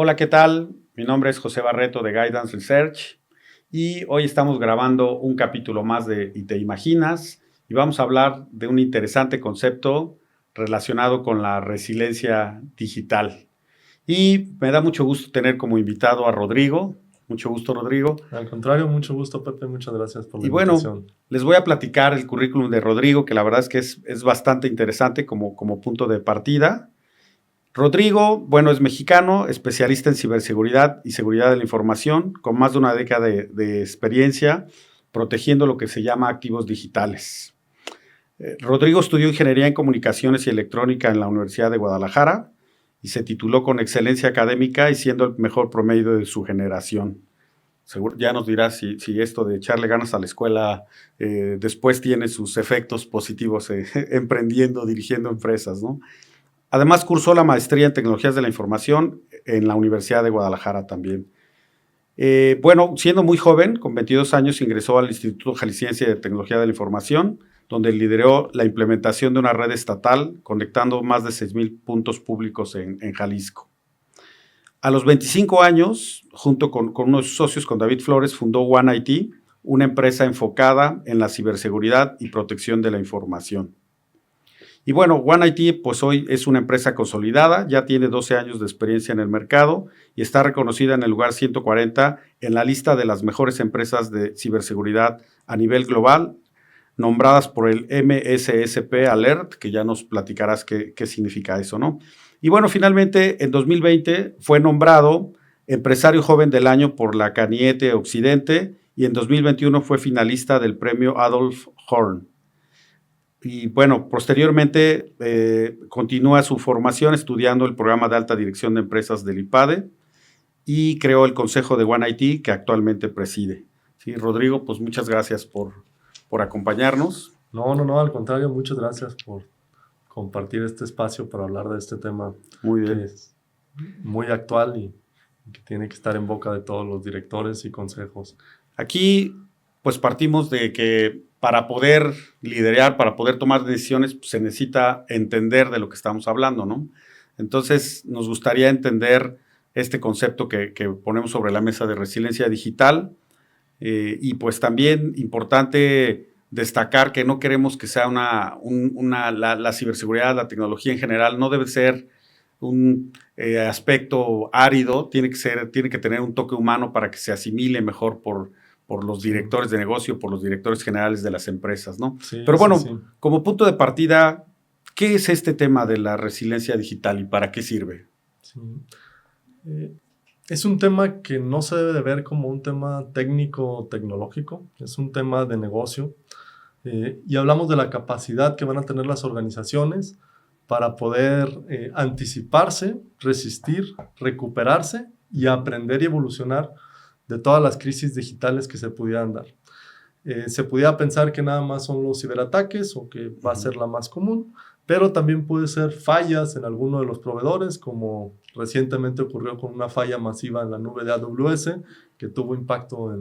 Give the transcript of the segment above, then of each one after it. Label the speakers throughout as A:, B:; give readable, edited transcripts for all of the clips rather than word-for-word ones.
A: Hola, ¿qué tal? Mi nombre es José Barreto de Guidance Research y hoy estamos grabando un capítulo más de ¿Y te imaginas? Y vamos a hablar de un interesante concepto relacionado con la resiliencia digital. Y me da mucho gusto tener como invitado a Rodrigo. Mucho gusto, Rodrigo.
B: Al contrario, mucho gusto, Pepe. Muchas gracias por la
A: Y bueno,
B: invitación.
A: les voy a platicar el currículum de Rodrigo, que la verdad es que es bastante interesante como punto de partida. Rodrigo, bueno, es mexicano, especialista en ciberseguridad y seguridad de la información, con más de una década de experiencia protegiendo lo que se llama activos digitales. Rodrigo estudió ingeniería en comunicaciones y electrónica en la Universidad de Guadalajara y se tituló con excelencia académica y siendo el mejor promedio de su generación. Seguro, ya nos dirás si esto de echarle ganas a la escuela después tiene sus efectos positivos emprendiendo, dirigiendo empresas, ¿no? Además, cursó la maestría en tecnologías de la información en la Universidad de Guadalajara también. Bueno, siendo muy joven, con 22 años, ingresó al Instituto Jalisciense de Tecnología de la Información, donde lideró la implementación de una red estatal conectando más de 6,000 puntos públicos en Jalisco. A los 25 años, junto con unos socios, con David Flores, fundó One IT, una empresa enfocada en la ciberseguridad y protección de la información. Y bueno, One IT pues hoy es una empresa consolidada, ya tiene 12 años de experiencia en el mercado y está reconocida en el lugar 140 en la lista de las mejores empresas de ciberseguridad a nivel global, nombradas por el MSSP Alert, que ya nos platicarás qué significa eso, ¿no? Y bueno, finalmente en 2020 fue nombrado Empresario Joven del Año por la Caniete Occidente y en 2021 fue finalista del premio Adolf Horn. Y bueno, posteriormente continúa su formación estudiando el programa de alta dirección de empresas del IPADE y creó el consejo de One IT que actualmente preside. Sí, Rodrigo, pues muchas gracias por acompañarnos.
B: No, al contrario, muchas gracias por compartir este espacio para hablar de este tema
A: Muy
B: que
A: bien.
B: es muy actual y que tiene que estar en boca de todos los directores y consejos.
A: Aquí, pues partimos de que para poder liderar, para poder tomar decisiones, pues, se necesita entender de lo que estamos hablando, ¿no? Entonces, nos gustaría entender este concepto que ponemos sobre la mesa de resiliencia digital y pues también importante destacar que no queremos que sea la ciberseguridad, la tecnología en general, no debe ser un aspecto árido, tiene que tener un toque humano para que se asimile mejor por los
B: Sí,
A: directores de negocio, por los directores generales de las empresas, ¿no?
B: sí,
A: Pero
B: sí,
A: bueno,
B: sí.
A: como punto de partida, ¿qué es este tema de la resiliencia digital y para qué sirve?
B: Sí. Es un tema que no se debe de ver como un tema técnico o tecnológico, es un tema de negocio. Y hablamos de la capacidad que van a tener las organizaciones para poder anticiparse, resistir, recuperarse y aprender y evolucionar de todas las crisis digitales que se pudieran dar. Se pudiera pensar que nada más son los ciberataques o que va a ser la más común, pero también puede ser fallas en alguno de los proveedores, como recientemente ocurrió con una falla masiva en la nube de AWS, que tuvo impacto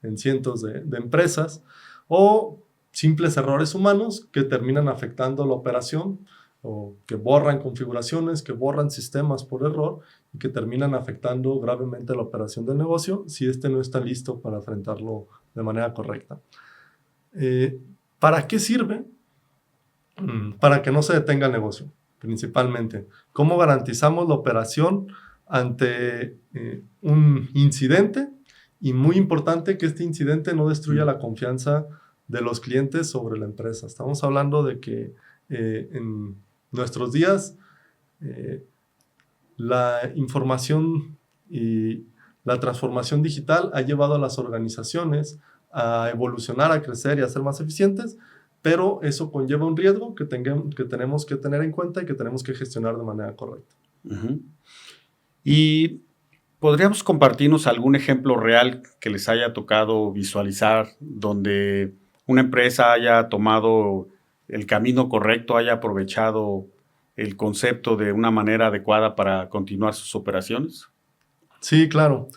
B: en cientos de empresas, o simples errores humanos que terminan afectando la operación o que borran configuraciones, que borran sistemas por error y que terminan afectando gravemente la operación del negocio si este no está listo para enfrentarlo de manera correcta. ¿Para qué sirve? Para que no se detenga el negocio, principalmente. ¿Cómo garantizamos la operación ante un incidente? Y muy importante que este incidente no destruya la confianza de los clientes sobre la empresa. Estamos hablando de que en nuestros días la información y la transformación digital ha llevado a las organizaciones a evolucionar, a crecer y a ser más eficientes, pero eso conlleva un riesgo que tenemos que tener en cuenta y que tenemos que gestionar de manera correcta.
A: Uh-huh. Y ¿podríamos compartirnos algún ejemplo real que les haya tocado visualizar donde una empresa haya tomado el camino correcto, haya aprovechado el concepto de una manera adecuada para continuar sus operaciones?
B: Sí, claro.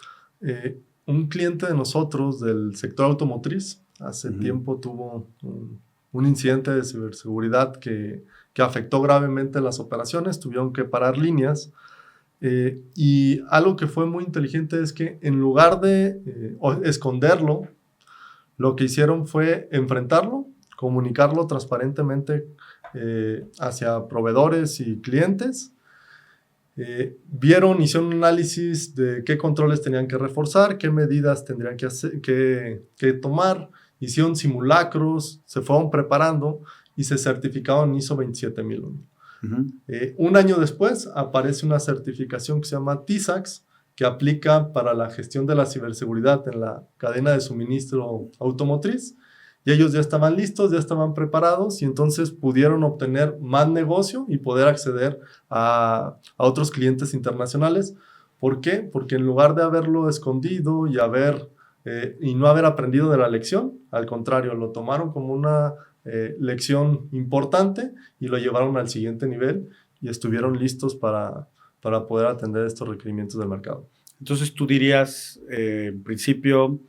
B: Un cliente de nosotros del sector automotriz hace tiempo tuvo un incidente de ciberseguridad que afectó gravemente las operaciones, tuvieron que parar líneas Y algo que fue muy inteligente es que en lugar de esconderlo, lo que hicieron fue enfrentarlo, comunicarlo transparentemente hacia proveedores y clientes. Hicieron un análisis de qué controles tenían que reforzar, qué medidas tendrían que tomar, hicieron simulacros, se fueron preparando y se certificaron ISO 27001. Un año después aparece una certificación que se llama TISAX, que aplica para la gestión de la ciberseguridad en la cadena de suministro automotriz, y ellos ya estaban listos, ya estaban preparados, y entonces pudieron obtener más negocio y poder acceder a otros clientes internacionales. ¿Por qué? Porque en lugar de haberlo escondido y no haber aprendido de la lección, al contrario, lo tomaron como una lección importante y lo llevaron al siguiente nivel y estuvieron listos para poder atender estos requerimientos del mercado.
A: Entonces tú dirías, en principio,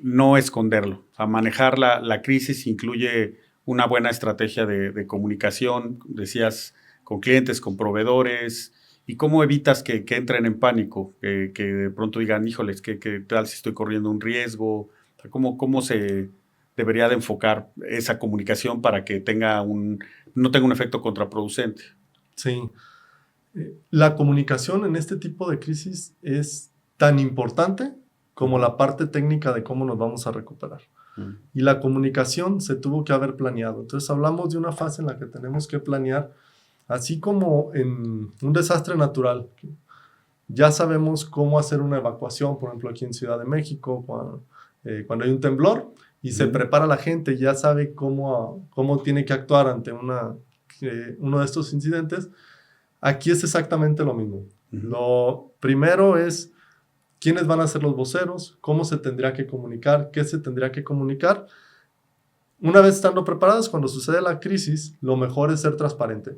A: no esconderlo. O sea, manejar la crisis incluye una buena estrategia de comunicación, decías, con clientes, con proveedores. ¿Y cómo evitas que entren en pánico? Que de pronto digan, híjoles, ¿qué tal si estoy corriendo un riesgo? O sea, ¿cómo se debería de enfocar esa comunicación para que no tenga un efecto contraproducente?
B: Sí. La comunicación en este tipo de crisis es tan importante como la parte técnica de cómo nos vamos a recuperar. Y la comunicación se tuvo que haber planeado. Entonces hablamos de una fase en la que tenemos que planear, así como en un desastre natural. Ya sabemos cómo hacer una evacuación, por ejemplo, aquí en Ciudad de México, cuando hay un temblor, y se prepara la gente, ya sabe cómo tiene que actuar ante uno de estos incidentes. Aquí es exactamente lo mismo. Lo primero es quiénes van a ser los voceros, cómo se tendría que comunicar, qué se tendría que comunicar. Una vez estando preparados, cuando sucede la crisis, lo mejor es ser transparente.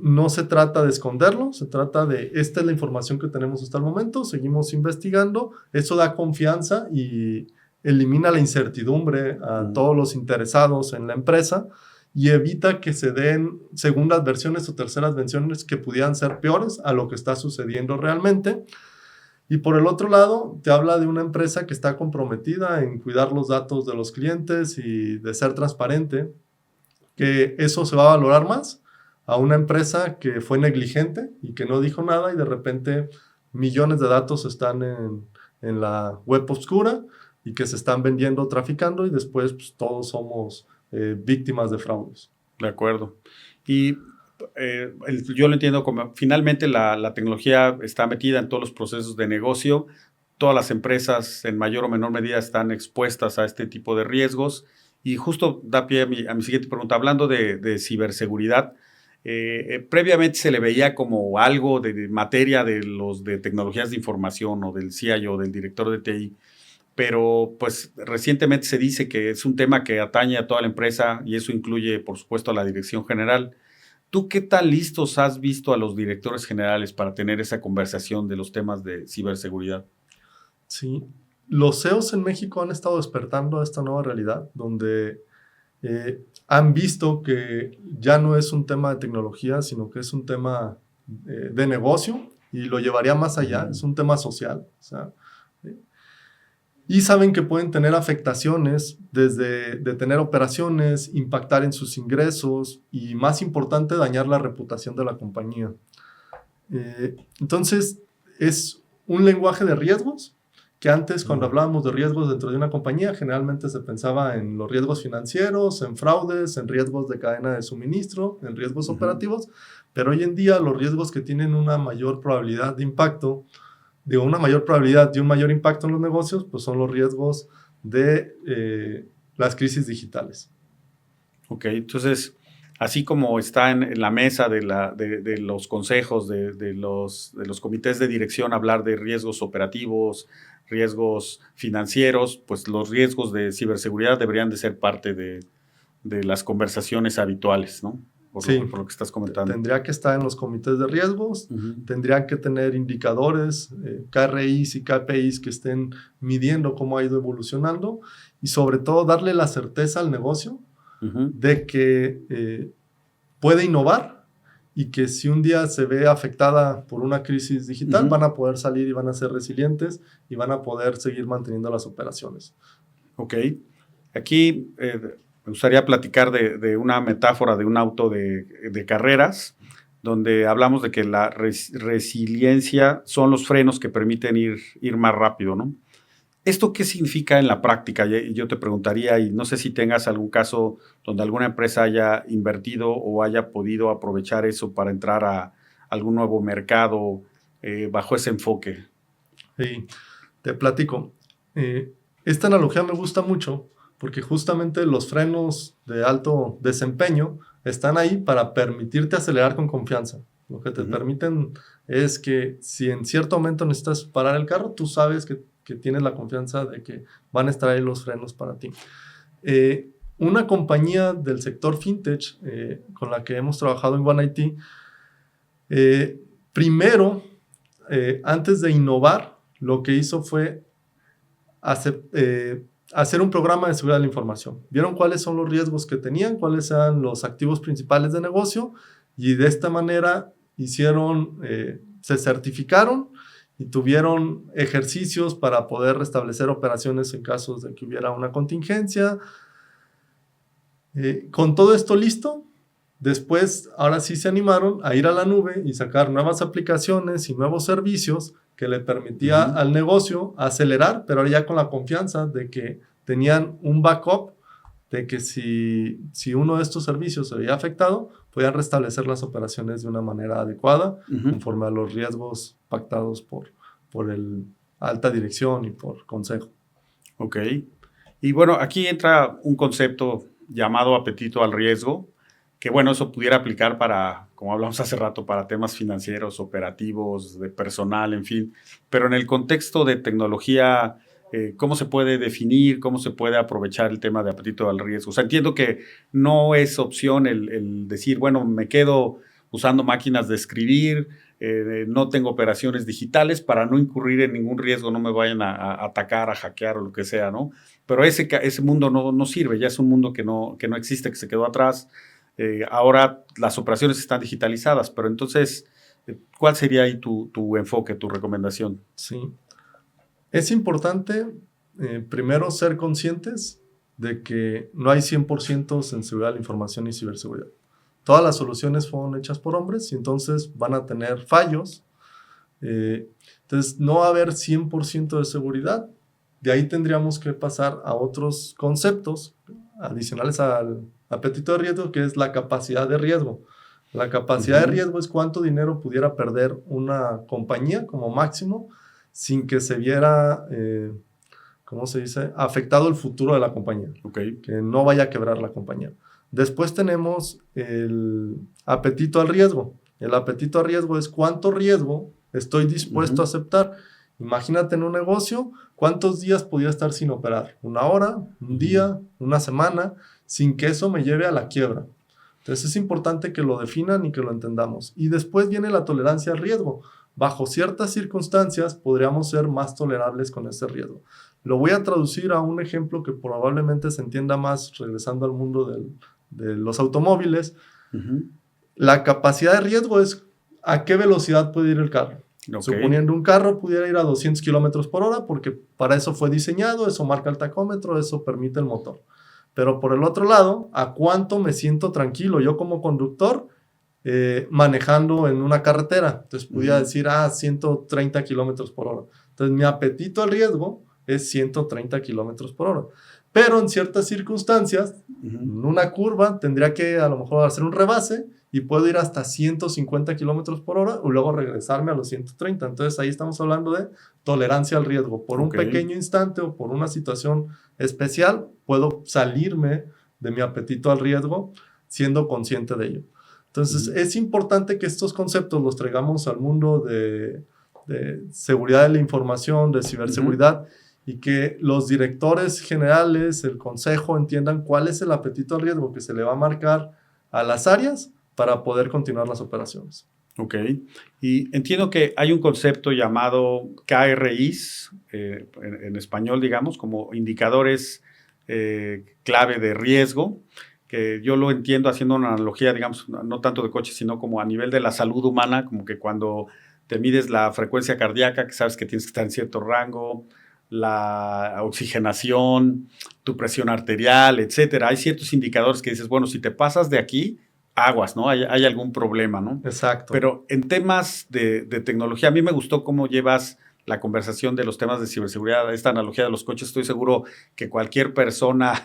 B: No se trata de esconderlo, se trata de esta es la información que tenemos hasta el momento, seguimos investigando, eso da confianza y elimina la incertidumbre a todos los interesados en la empresa y evita que se den segundas versiones o terceras versiones que pudieran ser peores a lo que está sucediendo realmente. Y por el otro lado, te habla de una empresa que está comprometida en cuidar los datos de los clientes y de ser transparente, que eso se va a valorar más a una empresa que fue negligente y que no dijo nada y de repente millones de datos están en la web oscura y que se están vendiendo, traficando y después pues, todos somos víctimas de fraudes.
A: De acuerdo. Y yo lo entiendo como finalmente la tecnología está metida en todos los procesos de negocio. Todas las empresas en mayor o menor medida están expuestas a este tipo de riesgos. Y justo da pie a mi siguiente pregunta. Hablando de ciberseguridad, previamente se le veía como algo de materia de tecnologías de información o del CIO, del director de TI. Pero pues recientemente se dice que es un tema que atañe a toda la empresa y eso incluye, por supuesto, a la dirección general. ¿Tú qué tan listos has visto a los directores generales para tener esa conversación de los temas de ciberseguridad?
B: Sí, los CEOs en México han estado despertando a esta nueva realidad, donde han visto que ya no es un tema de tecnología, sino que es un tema de negocio y lo llevaría más allá, es un tema social. O sea, y saben que pueden tener afectaciones desde detener operaciones, impactar en sus ingresos y, más importante, dañar la reputación de la compañía. Entonces, es un lenguaje de riesgos que antes, cuando hablábamos de riesgos dentro de una compañía, generalmente se pensaba en los riesgos financieros, en fraudes, en riesgos de cadena de suministro, en riesgos operativos, pero hoy en día los riesgos que tienen una mayor probabilidad de impacto, una mayor probabilidad de un mayor impacto en los negocios, pues son los riesgos de las crisis digitales.
A: Ok, entonces, así como está en la mesa de los consejos, de los comités de dirección, hablar de riesgos operativos, riesgos financieros, pues los riesgos de ciberseguridad deberían de ser parte de las conversaciones habituales, ¿no? Por lo que estás comentando.
B: Tendría que estar en los comités de riesgos, tendrían que tener indicadores, KRIs y KPIs que estén midiendo cómo ha ido evolucionando y sobre todo darle la certeza al negocio de que puede innovar y que si un día se ve afectada por una crisis digital,
A: Ujú.
B: van a poder salir y van a ser resilientes y van a poder seguir manteniendo las operaciones.
A: Ok. Aquí me gustaría platicar de una metáfora de un auto de carreras, donde hablamos de que la resiliencia son los frenos que permiten ir más rápido, ¿no? ¿Esto qué significa en la práctica? Y yo te preguntaría, y no sé si tengas algún caso donde alguna empresa haya invertido o haya podido aprovechar eso para entrar a algún nuevo mercado bajo ese enfoque.
B: Y te platico. Esta analogía me gusta mucho porque justamente los frenos de alto desempeño están ahí para permitirte acelerar con confianza. Lo que te permiten es que si en cierto momento necesitas parar el carro, tú sabes que tienes la confianza de que van a estar ahí los frenos para ti. Una compañía del sector fintech con la que hemos trabajado en OneIT, primero, antes de innovar, lo que hizo fue hacer un programa de seguridad de la información. Vieron cuáles son los riesgos que tenían, cuáles eran los activos principales de negocio, y de esta manera se certificaron y tuvieron ejercicios para poder restablecer operaciones en casos de que hubiera una contingencia. Con todo esto listo, después ahora sí se animaron a ir a la nube y sacar nuevas aplicaciones y nuevos servicios que le permitía al negocio acelerar, pero ahora ya con la confianza de que tenían un backup, de que si uno de estos servicios se había afectado, podían restablecer las operaciones de una manera adecuada, conforme a los riesgos pactados por el alta dirección y por consejo.
A: Ok. Y bueno, aquí entra un concepto llamado apetito al riesgo, que bueno, eso pudiera aplicar para, como hablamos hace rato, para temas financieros, operativos, de personal, en fin. Pero en el contexto de tecnología, ¿cómo se puede definir, cómo se puede aprovechar el tema de apetito al riesgo? O sea, entiendo que no es opción el decir, bueno, me quedo usando máquinas de escribir, no tengo operaciones digitales para no incurrir en ningún riesgo, no me vayan a atacar, a hackear o lo que sea, ¿no? Pero ese mundo no sirve, ya es un mundo que no existe, que se quedó atrás. Ahora las operaciones están digitalizadas, pero entonces, ¿cuál sería ahí tu enfoque, tu recomendación?
B: Sí. Es importante, primero, ser conscientes de que no hay 100% en seguridad de la información y ciberseguridad. Todas las soluciones fueron hechas por hombres y entonces van a tener fallos. Entonces, no va a haber 100% de seguridad. De ahí tendríamos que pasar a otros conceptos adicionales al apetito de riesgo, que es la capacidad de riesgo. La capacidad de riesgo es cuánto dinero pudiera perder una compañía como máximo sin que se viera, ¿cómo se dice?, afectado el futuro de la compañía.
A: Okay.
B: Que no vaya a quebrar la compañía. Después tenemos el apetito al riesgo. El apetito al riesgo es cuánto riesgo estoy dispuesto a aceptar. Imagínate en un negocio, ¿cuántos días podría estar sin operar? ¿Una hora? ¿Un día? ¿Una semana? Sin que eso me lleve a la quiebra. Entonces es importante que lo definan y que lo entendamos. Y después viene la tolerancia al riesgo. Bajo ciertas circunstancias podríamos ser más tolerables con ese riesgo. Lo voy a traducir a un ejemplo que probablemente se entienda más regresando al mundo de los automóviles. La capacidad de riesgo es a qué velocidad puede ir el carro. Okay. Suponiendo un carro pudiera ir a 200 kilómetros por hora, porque para eso fue diseñado, eso marca el tacómetro, eso permite el motor. Pero por el otro lado, ¿a cuánto me siento tranquilo yo como conductor manejando en una carretera? Entonces pudiera decir, 130 kilómetros por hora. Entonces mi apetito al riesgo es 130 kilómetros por hora. Pero en ciertas circunstancias, en una curva, tendría que a lo mejor hacer un rebase y puedo ir hasta 150 kilómetros por hora y luego regresarme a los 130. Entonces ahí estamos hablando de tolerancia al riesgo. Por un pequeño instante o por una situación especial, puedo salirme de mi apetito al riesgo siendo consciente de ello. Entonces es importante que estos conceptos los traigamos al mundo de seguridad de la información, de ciberseguridad, y que los directores generales, el consejo, entiendan cuál es el apetito al riesgo que se le va a marcar a las áreas para poder continuar las operaciones.
A: Ok. Y entiendo que hay un concepto llamado KRIs, en español, digamos, como indicadores clave de riesgo, que yo lo entiendo haciendo una analogía, digamos, no tanto de coches, sino como a nivel de la salud humana, como que cuando te mides la frecuencia cardíaca, que sabes que tienes que estar en cierto rango, la oxigenación, tu presión arterial, etcétera. Hay ciertos indicadores que dices, bueno, si te pasas de aquí, aguas, ¿no? Hay algún problema, ¿no?
B: Exacto.
A: Pero en temas de tecnología, a mí me gustó cómo llevas la conversación de los temas de ciberseguridad, esta analogía de los coches. Estoy seguro que cualquier persona,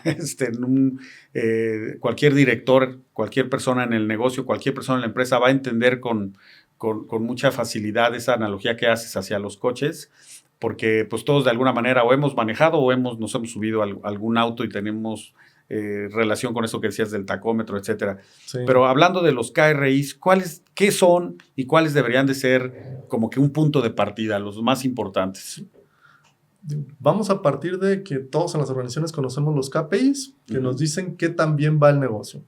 A: cualquier director, cualquier persona en el negocio, cualquier persona en la empresa va a entender con mucha facilidad esa analogía que haces hacia los coches, porque pues todos de alguna manera o hemos manejado o nos hemos subido a algún auto y tenemos relación con eso que decías del tacómetro, etcétera. Sí. Pero hablando de los KRIs, ¿qué son y cuáles deberían de ser como que un punto de partida, los más importantes?
B: Vamos a partir de que todos en las organizaciones conocemos los KPIs, que nos dicen qué tan bien va el negocio,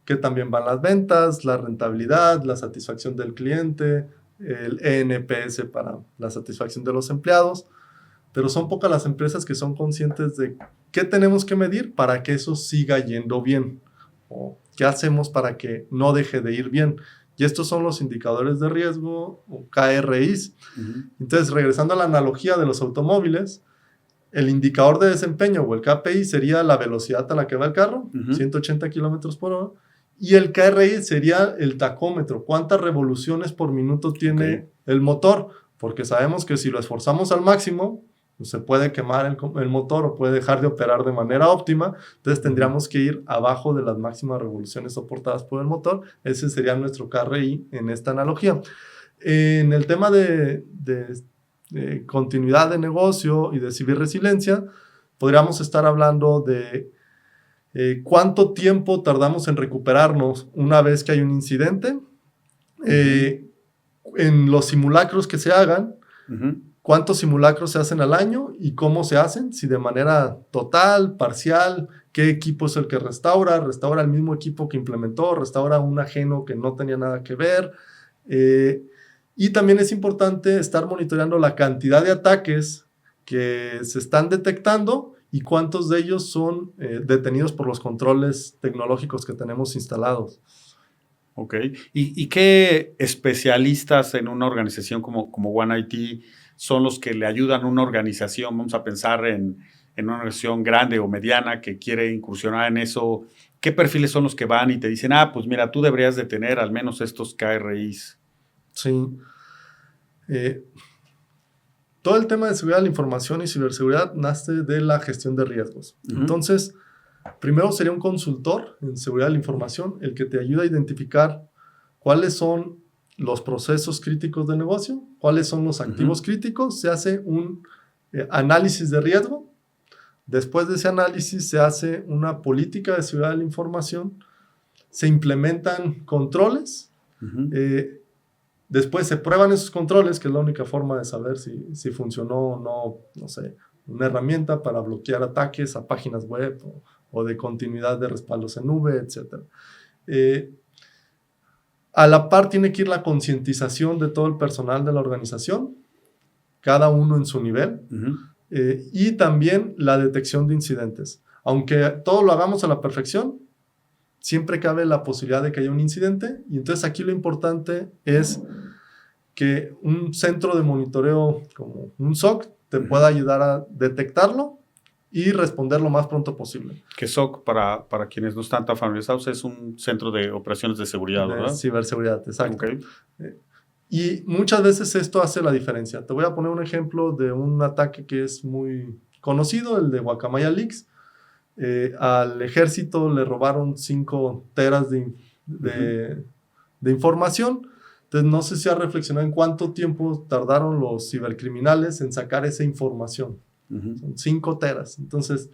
B: qué tan bien van las ventas, la rentabilidad, la satisfacción del cliente, el NPS para la satisfacción de los empleados, pero son pocas las empresas que son conscientes de qué tenemos que medir para que eso siga yendo bien, o qué hacemos para que no deje de ir bien. Y estos son los indicadores de riesgo, o KRIs. Entonces, regresando a la analogía de los automóviles, el indicador de desempeño o el KPI sería la velocidad a la que va el carro, 180 kilómetros por hora, y el KRI sería el tacómetro, cuántas revoluciones por minuto tiene el motor, porque sabemos que si lo esforzamos al máximo, pues se puede quemar el motor o puede dejar de operar de manera óptima. Entonces tendríamos que ir abajo de las máximas revoluciones soportadas por el motor. Ese sería nuestro KRI en esta analogía. En el tema de continuidad de negocio y de ciberresiliencia, podríamos estar hablando de cuánto tiempo tardamos en recuperarnos una vez que hay un incidente, en los simulacros que se hagan, cuántos simulacros se hacen al año y cómo se hacen, si de manera total, parcial, qué equipo es el que restaura el mismo equipo que implementó, restaura un ajeno que no tenía nada que ver. Y también es importante estar monitoreando la cantidad de ataques que se están detectando y cuántos de ellos son detenidos por los controles tecnológicos que tenemos instalados.
A: Ok. ¿Y qué especialistas en una organización como One IT son los que le ayudan a una organización? Vamos a pensar en una organización grande o mediana que quiere incursionar en eso. ¿Qué perfiles son los que van y te dicen, pues mira, tú deberías de tener al menos estos KRIs?
B: Sí. Todo el tema de seguridad de la información y ciberseguridad nace de la gestión de riesgos. Entonces, primero sería un consultor en seguridad de la información, el que te ayuda a identificar cuáles son los procesos críticos de negocio, cuáles son los activos críticos. Se hace un análisis de riesgo. Después de ese análisis se hace una política de seguridad de la información. Se implementan controles. Después se prueban esos controles, que es la única forma de saber si funcionó o no sé, una herramienta para bloquear ataques a páginas web o de continuidad de respaldos en nube, etc. A la par tiene que ir la concientización de todo el personal de la organización, cada uno en su nivel, y también la detección de incidentes. Aunque todo lo hagamos a la perfección, siempre cabe la posibilidad de que haya un incidente, y entonces aquí lo importante es que un centro de monitoreo como un SOC te pueda ayudar a detectarlo y responder lo más pronto posible.
A: Que SOC, para quienes no están tan familiarizados, es un centro de operaciones de seguridad, ¿verdad?
B: De ciberseguridad, exacto.
A: Okay.
B: Y muchas veces esto hace la diferencia. Te voy a poner un ejemplo de un ataque que es muy conocido, el de Guacamaya Leaks. Al ejército le robaron 5 teras de información. Entonces, no sé si has reflexionado en cuánto tiempo tardaron los cibercriminales en sacar esa información. Son 5 teras. Entonces,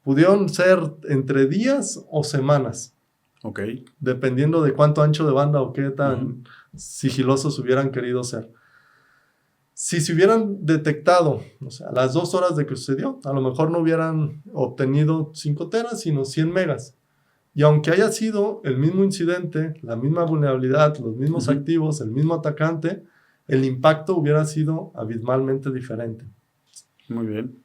B: pudieron ser entre días o semanas.
A: Ok.
B: Dependiendo de cuánto ancho de banda o qué tan sigilosos hubieran querido ser. Si se hubieran detectado, o sea, a las 2 horas de que sucedió, a lo mejor no hubieran obtenido 5 teras, sino 100 megas. Y aunque haya sido el mismo incidente, la misma vulnerabilidad, los mismos activos, el mismo atacante, el impacto hubiera sido abismalmente diferente.
A: Muy bien.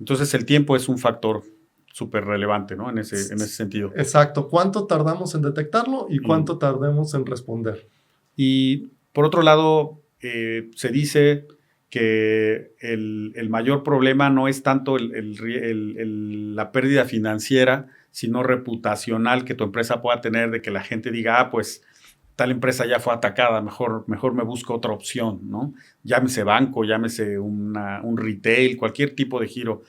A: Entonces el tiempo es un factor súper relevante, ¿no? En ese sentido.
B: Exacto. ¿Cuánto tardamos en detectarlo y cuánto tardemos en responder?
A: Y por otro lado, se dice que el mayor problema no es tanto la pérdida financiera, sino reputacional que tu empresa pueda tener, de que la gente diga, pues tal empresa ya fue atacada, mejor me busco otra opción, ¿no? Llámese banco, llámese un retail, cualquier tipo de giro.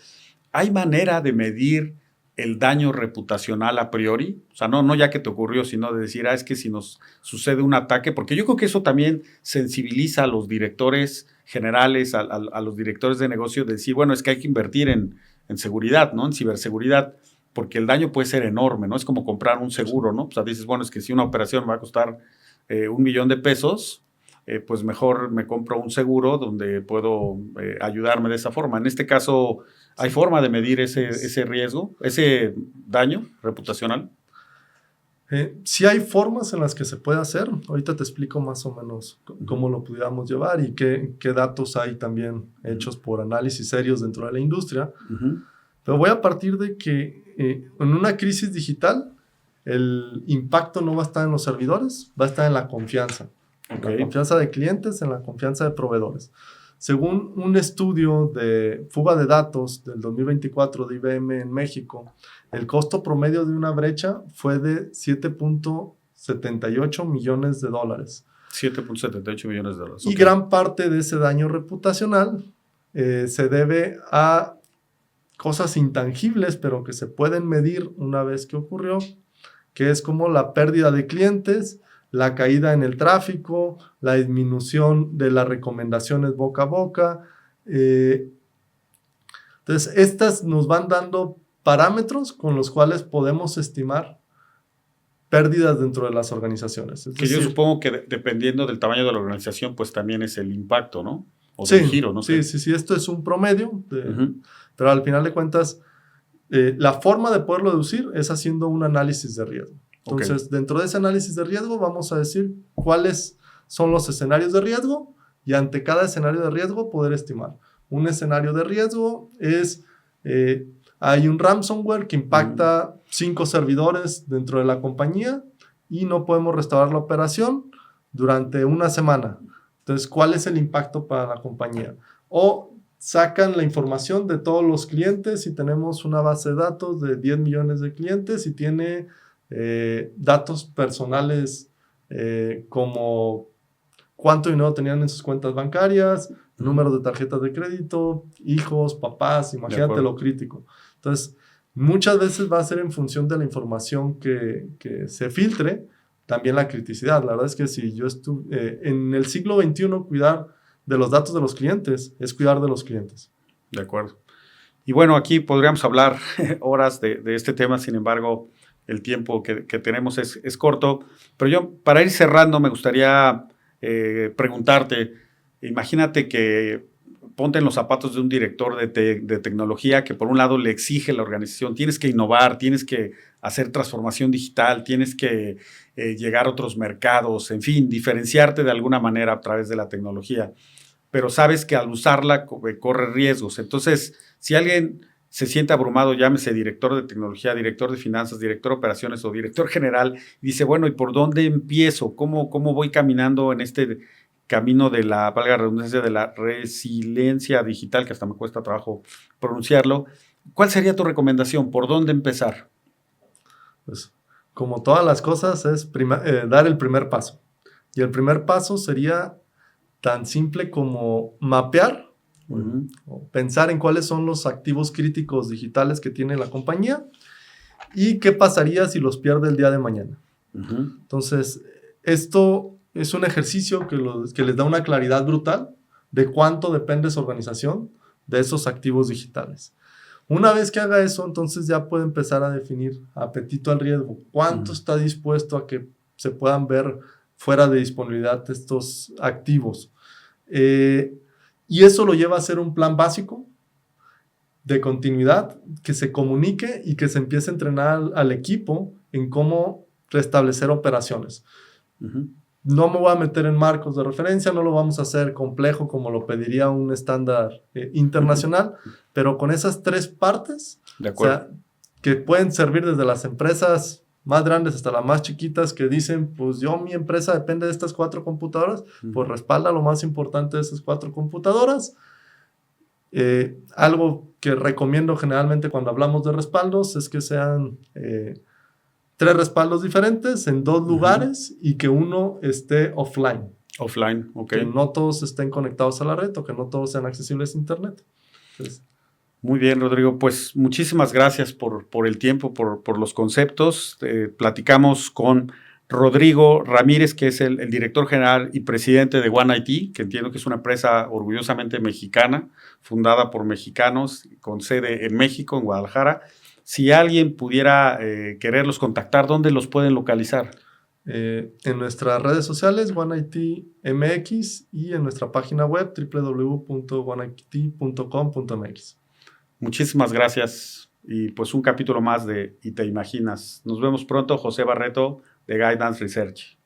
A: ¿Hay manera de medir el daño reputacional a priori? O sea, no ya que te ocurrió, sino de decir, es que si nos sucede un ataque, porque yo creo que eso también sensibiliza a los directores generales, a los directores de negocio, de decir, bueno, es que hay que invertir en seguridad, ¿no? En ciberseguridad, porque el daño puede ser enorme, ¿no? Es como comprar un seguro, ¿no? O sea, dices, bueno, es que si una operación me va a costar $1,000,000, pues mejor me compro un seguro donde puedo ayudarme de esa forma. En este caso, ¿hay forma de medir ese riesgo, ese daño reputacional?
B: Sí hay formas en las que se puede hacer. Ahorita te explico más o menos cómo lo pudiéramos llevar y qué datos hay también hechos por análisis serios dentro de la industria. Pero voy a partir de que en una crisis digital el impacto no va a estar en los servidores, va a estar en la confianza. En la confianza de clientes, en la confianza de proveedores. Según un estudio de fuga de datos del 2024 de IBM en México, el costo promedio de una brecha fue de $7.78 millones.
A: 7.78 millones de dólares.
B: Y gran parte de ese daño reputacional se debe a cosas intangibles, pero que se pueden medir una vez que ocurrió, que es como la pérdida de clientes, la caída en el tráfico, la disminución de las recomendaciones boca a boca. Entonces, estas nos van dando parámetros con los cuales podemos estimar pérdidas dentro de las organizaciones.
A: Es decir, yo supongo que dependiendo del tamaño de la organización, pues también es el impacto, ¿no? O
B: sí,
A: del giro, ¿no?
B: Sí, esto es un promedio, pero al final de cuentas, la forma de poderlo deducir es haciendo un análisis de riesgo. Entonces, dentro de ese análisis de riesgo vamos a decir cuáles son los escenarios de riesgo y ante cada escenario de riesgo poder estimar. Un escenario de riesgo es, hay un ransomware que impacta 5 servidores dentro de la compañía y no podemos restaurar la operación durante una semana. Entonces, ¿cuál es el impacto para la compañía? O sacan la información de todos los clientes y tenemos una base de datos de 10 millones de clientes y tiene datos personales como cuánto dinero tenían en sus cuentas bancarias, número de tarjetas de crédito, hijos, papás, imagínate lo crítico. Entonces, muchas veces va a ser en función de la información que se filtre, también la criticidad. La verdad es que si yo en el siglo XXI, cuidar de los datos de los clientes es cuidar de los clientes.
A: De acuerdo. Y bueno, aquí podríamos hablar horas de este tema, sin embargo, el tiempo que tenemos es corto, pero yo para ir cerrando me gustaría preguntarte, imagínate que ponte en los zapatos de un director de tecnología que por un lado le exige a la organización, tienes que innovar, tienes que hacer transformación digital, tienes que llegar a otros mercados, en fin, diferenciarte de alguna manera a través de la tecnología, pero sabes que al usarla corre riesgos. Entonces, si alguien se siente abrumado, llámese director de tecnología, director de finanzas, director de operaciones o director general, y dice, bueno, ¿y por dónde empiezo? ¿Cómo voy caminando en este camino de la, valga la redundancia, de la resiliencia digital, que hasta me cuesta trabajo pronunciarlo? ¿Cuál sería tu recomendación? ¿Por dónde empezar?
B: Pues, como todas las cosas, es dar el primer paso. Y el primer paso sería tan simple como mapear, o pensar en cuáles son los activos críticos digitales que tiene la compañía y qué pasaría si los pierde el día de mañana. Entonces, esto es un ejercicio que les da una claridad brutal de cuánto depende su organización de esos activos digitales. Una vez que haga eso, entonces ya puede empezar a definir apetito al riesgo. ¿Cuánto está dispuesto a que se puedan ver fuera de disponibilidad estos activos? Y eso lo lleva a hacer un plan básico de continuidad, que se comunique y que se empiece a entrenar al equipo en cómo restablecer operaciones. No me voy a meter en marcos de referencia, no lo vamos a hacer complejo como lo pediría un estándar internacional, pero con esas 3 partes,
A: de acuerdo.
B: O sea, que pueden servir desde las empresas más grandes hasta las más chiquitas que dicen, pues mi empresa depende de estas 4 computadoras, pues respalda lo más importante de esas 4 computadoras. Algo que recomiendo generalmente cuando hablamos de respaldos es que sean 3 respaldos diferentes en 2 lugares y que uno esté offline.
A: Offline, ok.
B: Que no todos estén conectados a la red o que no todos sean accesibles a internet. Entonces,
A: muy bien, Rodrigo. Pues muchísimas gracias por el tiempo, por los conceptos. Platicamos con Rodrigo Ramírez, que es el director general y presidente de One IT, que entiendo que es una empresa orgullosamente mexicana, fundada por mexicanos, con sede en México, en Guadalajara. Si alguien pudiera quererlos contactar, ¿dónde los pueden localizar?
B: En nuestras redes sociales, OneITMX, y en nuestra página web, www.oneit.com.mx.
A: Muchísimas gracias. Y pues un capítulo más de Y Te Imaginas. Nos vemos pronto. José Barreto, de Guidance Research.